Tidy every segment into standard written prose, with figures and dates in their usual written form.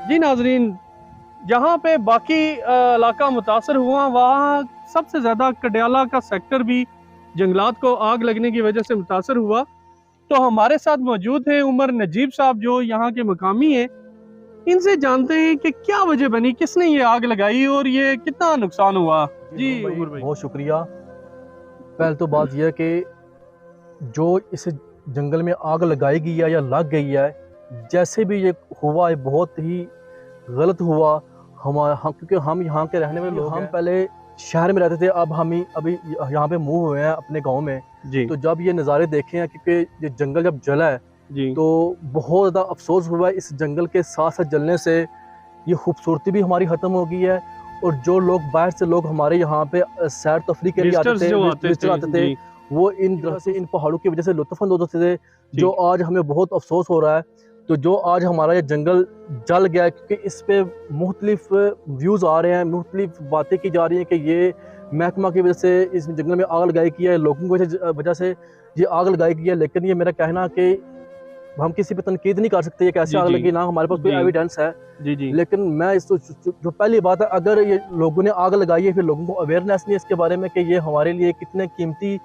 जी नाजरीन, जहाँ पे बाकी इलाका मुतासर हुआ, वहाँ सबसे ज़्यादा कडियाला का सेक्टर भी जंगलात को आग लगने की वजह से मुतासर हुआ। तो हमारे साथ मौजूद हैं उमर नजीब साहब, जो यहाँ के मकामी हैं। इनसे जानते हैं कि क्या वजह बनी, किसने ये आग लगाई और ये कितना नुकसान हुआ। जी जी नूर भाई, उमर भाई। बहुत शुक्रिया। पहले तो बात यह है कि जो इस जंगल में आग लगाई गई है या लग गई है, जैसे भी ये हुआ है बहुत ही गलत हुआ। क्योंकि हम यहाँ के रहने वाले लोग हम पहले शहर में रहते थे, अब हम ही अभी यहाँ पे मूव हुए हैं अपने गांव में। जी तो जब ये नज़ारे देखे हैं, क्योंकि ये जंगल जब जला है जी तो बहुत ज़्यादा अफसोस हुआ है। इस जंगल के साथ साथ जलने से ये खूबसूरती भी हमारी ख़त्म हो गई है। और जो लोग बाहर से लोग हमारे यहाँ पे सैर तफरी के लिए आते विजिटर्स थे, जो आते विजिटर थे। आते थे, जी वो इन दरख्त इन पहाड़ों की वजह से लुत्फ़अंदोज़ होते थे। जो ठीक। आज हमें बहुत अफसोस हो रहा है। तो जो आज हमारा ये जंगल जल गया है, क्योंकि इस पे मुख्तलिफ व्यूज़ आ रहे हैं, मुख्तलिफ बातें की जा रही हैं कि ये महकमा की वजह से इस जंगल में आग लगाई गई है, लोगों की वजह से ये आग लगाई गई है। लेकिन ये मेरा कहना कि हम किसी पे तनकीद नहीं कर सकते ये कैसे जी आग जी लगी, ना हमारे पास कोई जी एविडेंस है। जी जी। लेकिन मैं इस जो पहली बात है, अगर ये लोगों ने आग लगाई है, फिर लोगों को अवेयरनेस नहीं है इसके बारे में कि ये हमारे लिए कितने कीमती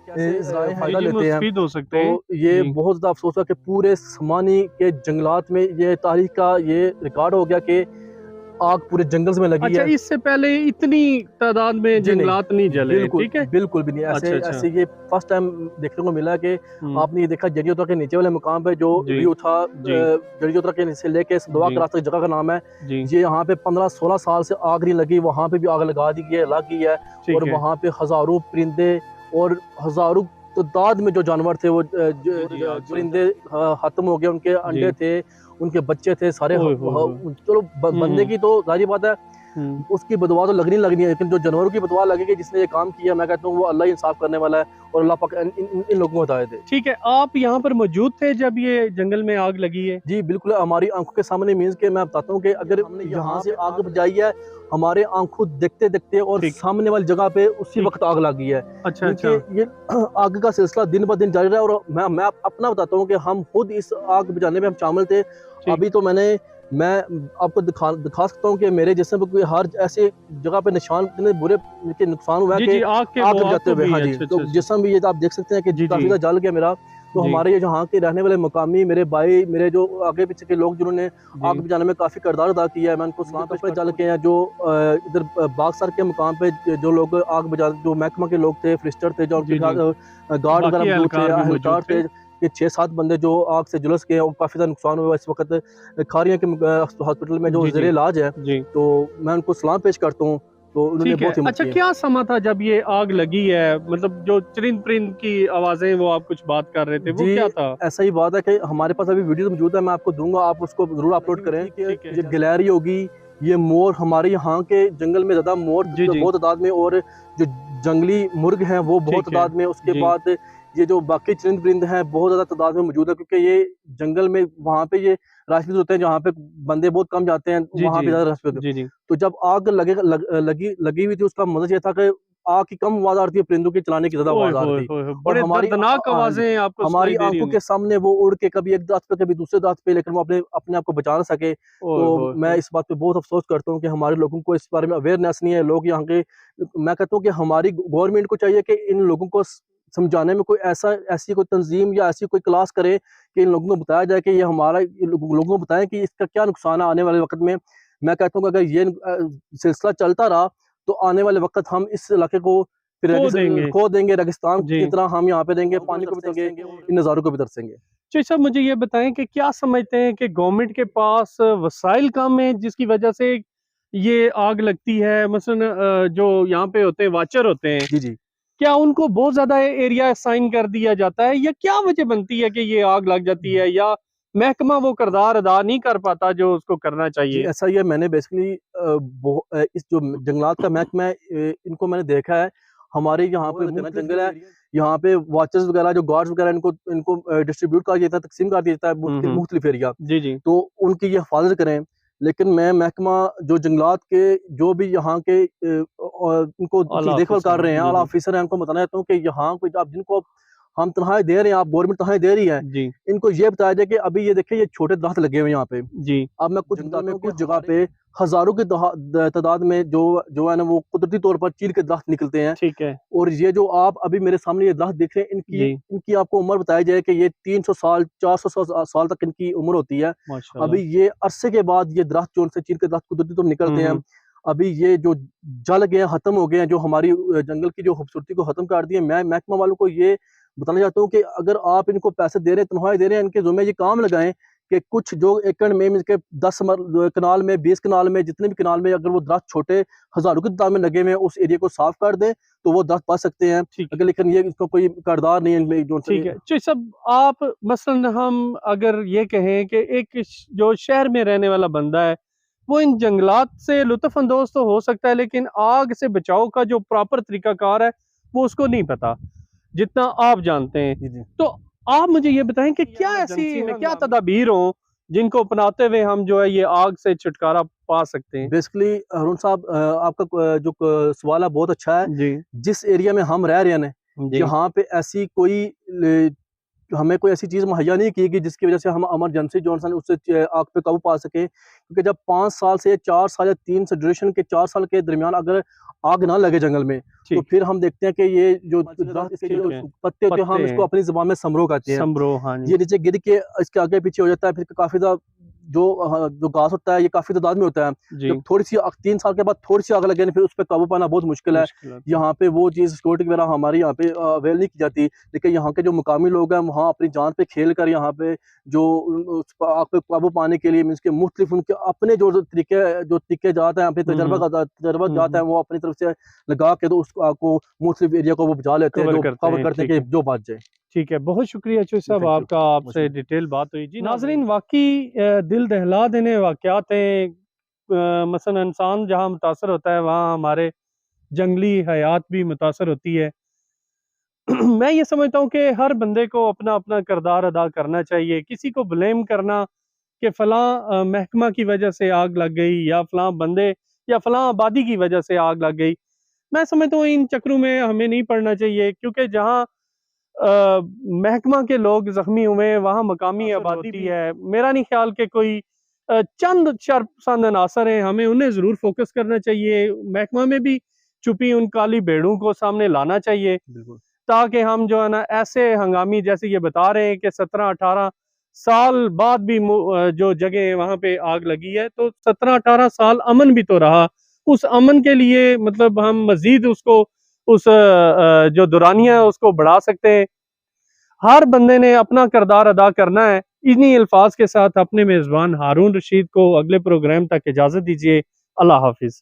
ज़राए जी फ़ायदा जी, लेते हैं। मुस्फिद हो सकते तो हैं। ये जी। बहुत ज़्यादा अफ़सोस है कि पूरे समानी के जंगलात में ये तारीख़ का ये रिकॉर्ड हो गया कि आग पूरे जंगल में लगी अच्छा, है। इससे पहले इतनी तादाद में जी नहीं, जंगलात नहीं जले, बिल्कुल, ठीक है? बिल्कुल भी नहीं। ऐसे अच्छा अच्छा। ऐसे ये फर्स्ट टाइम देखने को मिला कि हम्म। आपने ये देखा जड़ियोतरा के नीचे वाले मुकाम पे जो जी व्यू था, जी जड़ियोतरा के नीचे लेके सदवा जी क्रॉस तक जगह का नाम है। जी। ये यहाँ पे 15-16 साल से आग नहीं लगी, वहाँ पे भी आग लगा दी गई है, लग गई है। ठीक और है। वहाँ पे हज़ारों परिंदे और हज़ारों तादाद में जो जानवर थे, वो जी जी, आग से। परिंदे ख़त्म हो गए, उनके अंडे जी। थे, उनके बच्चे थे सारे। ओए हो हो। चलो बंदे हम्म की तो ज़ाहिर बात है, हम्म। उसकी बदवा तो लगनी है, लेकिन जो जानवरों की बदवा लगेगी जिसने ये काम किया, मैं कहता हूँ वो अल्लाह ही इंसाफ करने वाला है। और अल्लाह पाक इन लोगों को हिदायत दे। ठीक है, आप यहाँ पर मौजूद थे जब ये जंगल में आग लगी है? जी बिल्कुल, हमारी आंखों के सामने मीन्स के मैं बताता हूँ कि अगर हमने यहाँ से आग बुझाई है, हमारे आंखों देखते देखते और ठीक सामने वाली जगह पे उसी ठीक। वक्त आग लगी है। अच्छा मीन अच्छा। के ये आग का सिलसिला दिन ब दिन जारी रहा है। और मैं अपना बताता हूँ कि हम खुद इस आग बुझाने में हम शामिल थे। ठीक। अभी तो मैं आपको दिखा सकता हूँ कि मेरे जिस्म पे कोई हर ऐसे जगह पे निशान इतने बुरे के नुकसान हुआ है जी कि जी, आग के आग वो बुझाते आपको हुए। भी। हाँ जी, अच्छा तो अच्छा अच्छा। जिस्म भी ये तो आप देख सकते हैं कि जी जी काफ़ी ज़्यादा जल गया मेरा। तो जी हमारे ये जहाँ के रहने वाले मकामी मेरे भाई, मेरे जो आगे पीछे के लोग जिन्होंने जी आग बुझाने में काफ़ी किरदार अदा किया है, मैं उनको सलाम पेश जल के हैं। जो इधर बागसर के मुकाम पे जो लोग आग बुझा, जो महकमा के लोग थे, फरिस्टर थे, जो उनके जी जी। साथ गार्ड वगैरह बाकी मौजूद थे, एहलकार भी मौजूद एहलकार थे। थे। ये 6-7 बंदे जो आग से झुलस गए और काफ़ी ज़्यादा नुकसान हुआ इस वक्त खारिया के हॉस्पिटल में जो जी जी ज़ेरे इलाज है। जी। तो मैं उनको सलाम पेश करता हूँ। तो उन्होंने ठीक है। बहुत हिम्मत अच्छा, की है। क्या समा था जब ये आग लगी है? मतलब जो चरिंद परिंद की आवाजें, वो आप कुछ बात कर रहे थे, वो जी, क्या था? ऐसा ही बात है कि हमारे पास अभी वीडियो मौजूद है, मैं आपको दूँगा, आप उसको ज़रूर अपलोड करें। ठीक ठीक है। ये गिलहरी होगी, ये मोर, हमारे यहाँ के जंगल में ज़्यादा मोर जी जी। बहुत तादाद में, और जो जंगली मुर्ग हैं वो बहुत ठीक है। तादाद में। उसके जी बाद ये जो बाकी चरिंद परिंद हैं बहुत ज़्यादा तादाद में मौजूद है, क्योंकि ये जंगल में वहाँ पे ये रास्ते होते हैं जहाँ पे बंदे बहुत कम जाते हैं, जी वहाँ जी पे ज़्यादा रास्ते होते जी हैं। जी। तो जब आग लगी हुई थी, उसका मतलब ये था कि आग की कम आवाज़ आ रही थी, परिंदों की चलाने की ज़्यादा ओए आवाज़ आ होए रही थी। होए होए, और बड़े दर्दनाक हाँ जी, आवाजें आपको हमारी सुनाई दे रही आँखों होंगी। के सामने वो उड़ के कभी एक दाँत पे, कभी दूसरे दाँत पे, लेकिन वो अपने आप को बचा ना सके। ओए तो होए मैं होए। इस बात पे बहुत अफ़सोस करता हूँ कि हमारे लोगों को इस बारे में अवेयरनेस नहीं है। लोग यहाँ के, मैं कहता हूँ कि हमारी गवर्नमेंट को चाहिए कि इन लोगों को समझाने में कोई ऐसी कोई तंज़ीम या ऐसी कोई क्लास करे कि इन लोगों को बताया जाए कि ये हमारा, लोगों को बताएँ कि इसका क्या नुकसान है आने वाले वक़्त में। मैं कहता हूँ कि अगर ये सिलसिला चलता रहा, तो आने वाले वक़्त हम इस इलाके को फिर खो देंगे। खो देंगे, रेगिस्तान जी। की तरह हम यहाँ पे रहेंगे, पानी को भी तरसेंगे, इन नज़ारों को भी तरसेंगे। जी साहब, मुझे ये बताएं कि क्या समझते हैं कि गवर्नमेंट के पास वसाइल कम है जिसकी वजह से ये आग लगती है? मसलन जो यहाँ पे होते हैं, वाचर होते हैं, जी, जी। क्या उनको बहुत ज्यादा एरिया असाइन कर दिया जाता है, या क्या वजह बनती है कि ये आग लग जाती है, या महकमा वो किरदार अदा नहीं कर पाता जो उसको करना जी, चाहिए? ऐसा ही है। मैंने बेसिकली इस जो जंगलात का महकमा है, इनको मैंने देखा है। हमारे यहाँ पे मुख्तलिफ जो जंगल है, यहाँ पे वॉचर्स वगैरह, जो गार्ड्स वगैरह, इनको इनको डिस्ट्रीब्यूट कर दिया जाता है, तक़सीम कर दिया जाता है मुख्तलिफ एरिया। जी जी तो उनकी ये हिफाज़त करें। लेकिन मैं महकमा जो जंगलात के जो भी यहाँ के उनको आला देखभाल ऑफिसर कर रहे हैं, हैं। जी आला जी ऑफिसर हैं, उनको बताना चाहता हूँ कि यहाँ पे आप जिनको हम तनख्वाहें दे रहे हैं, आप गवर्नमेंट तनख्वाहें दे रही है, जी इनको ये बताया जाए कि अभी ये देखिए ये छोटे दरख्त लगे हुए हैं यहाँ पे। जी अब मैं कुछ बताता हूँ, कुछ जगह पे हजारों की तादाद में जो है ना वो कुदरती तौर पर चीड़ के दरख्त निकलते हैं। ठीक है और ये जो आप अभी मेरे सामने ये दरख्त देख रहे हैं, इनकी जी इनकी आपको उम्र बताई जाए कि ये 300 साल 400 साल तक इनकी उम्र होती है। माशाल्लाह। अभी ये अरसे के बाद ये दरख्त जो उनसे चीड़ के दरख्त कुदरती तौर पर निकलते हैं, अभी ये जो जल गए हैं, खत्म हो गए हैं, जो हमारी जंगल की जो खूबसूरती को खत्म कर दिए। मैं महकमा वालों को ये बताना चाहता हूँ कि अगर आप इनको पैसे दे रहे हैं, तनख्वाहें दे रहे हैं, इनके ज़िम्मे ये काम लगाएं कि कुछ जो एकड़ में इनके 10 कनाल में, 20 कनाल में, जितने भी कनाल में अगर वो दरख्त छोटे हजारों की तादाद में लगे हुए हैं, उस एरिया को साफ कर दें तो वो दरख्त बच सकते हैं। ठीक अगर लेकिन ये इसका कोई किरदार नहीं है इनमें जो ठीक है तो सब आप मसलन हम अगर ये कहें कि एक जो शहर में रहने वाला बंदा है वो इन जंगलात से लुत्फ अंदोज तो हो सकता है, लेकिन आग से बचाव का जो प्रॉपर तरीकाकार है वो उसको नहीं पता जितना आप जानते हैं। जी जी तो आप मुझे ये बताएं कि क्या ऐसी क्या तदाबीर हो जिनको अपनाते हुए हम जो है ये आग से छुटकारा पा सकते हैं। बेसिकली अरुण साहब, आपका सवाल है बहुत अच्छा है। जी जिस एरिया में हम रह रहे हैं ना, जी यहाँ पे ऐसी कोई हमें कोई ऐसी चीज़ मुहैया नहीं की गई जिसकी वजह से हम इमरजेंसी जो है उससे आग पे काबू पा सकें। क्योंकि जब 5 साल से 4 साल या 3 से ड्यूरेशन के 4 साल के दरमियान अगर आग ना लगे जंगल में, तो ठीक फिर हम देखते हैं कि ये जो दरख्त इसके जो ठीक है पत्ते होते हैं, हम पत्ते इसको हैं अपनी ज़ुबान में समरो कहते हैं। समरो हाँ जी ये नीचे गिर के इसके आगे पीछे हो जाता है, फिर काफ़ी ज़्यादा जो घास होता है ये काफ़ी तादाद में होता है। जी जब थोड़ी सी 3 साल के बाद थोड़ी सी आग लगे ना, फिर उस पे काबू पाना बहुत मुश्किल है। मुश्किल होता है। यहाँ पे वो चीज़ सिक्योरिटी वगैरह हमारी यहाँ पे अवेल नहीं की जाती। लेकिन यहाँ के जो मुकामी लोग हैं, वहाँ अपनी जान पे खेल कर यहाँ पे जो उस आग पे काबू पाने के लिए मीन्स के मुख्तलिफ उनके अपने जो तरीके जाते हैं, अपने तजर्बा जाता है, वो अपनी तरफ से लगा के तो उस आग को मुख्तलिफ एरिया को वो बुझा लेते हैं, कवर जो करते कवर हैं करते ठीक हैं है कि जो बच जाए। ठीक है। बहुत शुक्रिया चौधरी साहब थैंक यू। आपका, आपसे मुझे डिटेल बात हुई। जी नाजरीन वाकई दिल दहला देने वाक़यात हैं। मसलन इंसान जहाँ मुतासर होता है वहाँ हमारे जंगली हयात भी मुतासर होती है। मैं ये समझता हूँ कि हर बंदे को अपना अपना किरदार अदा करना चाहिए। किसी को ब्लेम करना कि फ़लाँ महकमा की वजह से आग लग गई या फ़लाँ बंदे या फ़लाँ आबादी की वजह से आग लग गई, मैं समझता हूँ इन चक्करों में हमें नहीं पड़ना चाहिए। क्योंकि जहाँ महकमा के लोग ज़ख्मी हुए हैं वहाँ मकामी आबादी भी है। मेरा नहीं ख्याल कि कोई चंद शर्पसंद अनासर हैं, हमें उन्हें ज़रूर फोकस करना चाहिए। महकमा में भी छुपी उन काली भेड़ों को सामने लाना चाहिए बिल्कुल। ताकि हम जो है ना ऐसे हंगामी जैसे ये बता रहे हैं कि 17-18 साल बाद भी जो जगह है वहाँ पे आग लगी है, तो 17-18 साल अमन भी तो रहा। उस अमन के लिए मतलब हम मजीद उसको उस जो दुरानिया है उसको बढ़ा सकते हैं। हर बंदे ने अपना किरदार अदा करना है। इन्हीं अल्फाज के साथ अपने मेज़बान हारून रशीद को अगले प्रोग्राम तक इजाज़त दीजिए। अल्लाह हाफिज़।